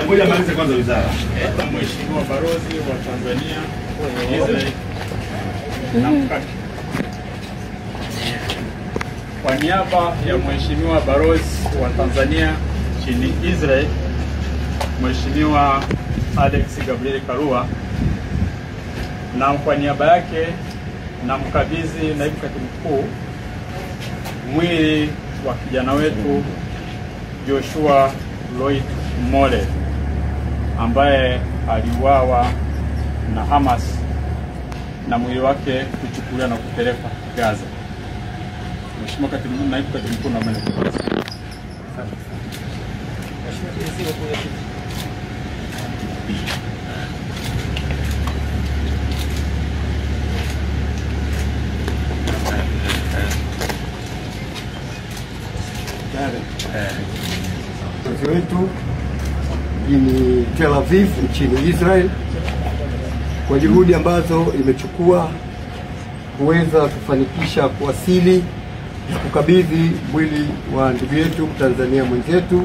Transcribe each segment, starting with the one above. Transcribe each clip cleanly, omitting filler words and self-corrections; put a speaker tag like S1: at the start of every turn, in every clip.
S1: Ngoja malize kwanza wizara.
S2: Mheshimiwa Balozi wa Tanzania Israel na mkaki. Kwa niaba ya Mheshimiwa Balozi wa Tanzania nchini Israel, Mheshimiwa Alex Gabriel Karua, na kwa niaba yake na mkabidhi naibu katibu mkuu mwili wa kijana wetu Joshua Lloyd Mole ambaye aliuawa na Hamas na mwili wake kuchukuliwa na kupelekwa Gaza. Mheshimiwa naibu katibu mkuu na mwenye kuongoza.
S3: Mkazi wetu ni Tel Aviv nchini Israel kwa juhudi ambazo imechukua kuweza kufanikisha kuwasili na kukabidhi mwili wa ndugu yetu Tanzania mwenzetu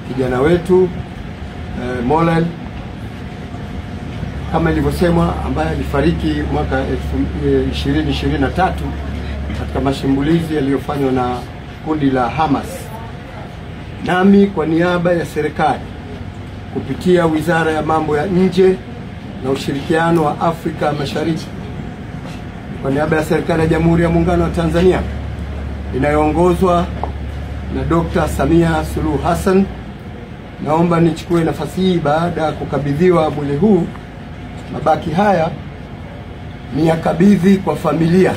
S3: kijana wetu Molel kama ilivyosemwa, ambaye alifariki mwaka 2023 katika mashambulizi yaliyofanywa na kundi la Hamas. Nami kwa niaba ya serikali kupitia Wizara ya Mambo ya Nje na Ushirikiano wa Afrika Mashariki, kwa niaba ya serikali ya Jamhuri ya Muungano wa Tanzania inayoongozwa na Dr. Samia Suluhu Hassan, naomba nichukue nafasi hii baada ya kukabidhiwa mwili huu, mabaki haya ni yakabidhi kwa familia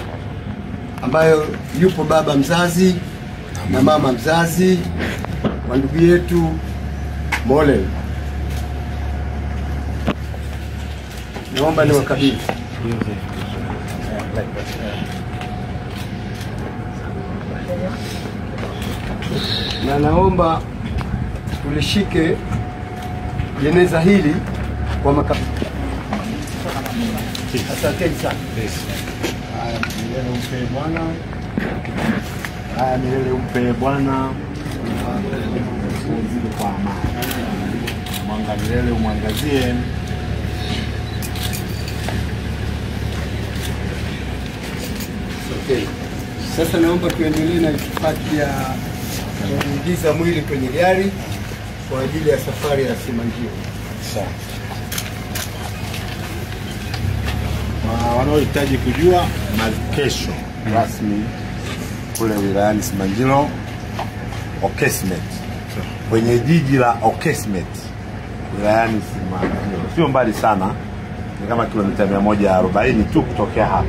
S3: ambayo yupo baba mzazi na mama mzazi wa ndugu yetu Molel. Naomba niwakabidhi. Na naomba tulishike jeneza hili kwa makabidhi. Asante sana.
S1: Haya, milele umpe Bwana. Haya, milele umpe Bwana. Uzidi kwa amani. Mwanga milele umwangazie.
S3: Okay. Sasa naomba tuendelee na itifaki ya kuingiza mwili kwenye gari kwa ajili ya safari ya Simanjiro.
S1: Sawa. Wanaohitaji kujua kesho rasmi kule wilayani Simanjiro Okesmet, kwenye jiji la Okesmet wilayani Simanjiro, sio mbali sana, ni kama kilomita 140 tu kutokea hapa.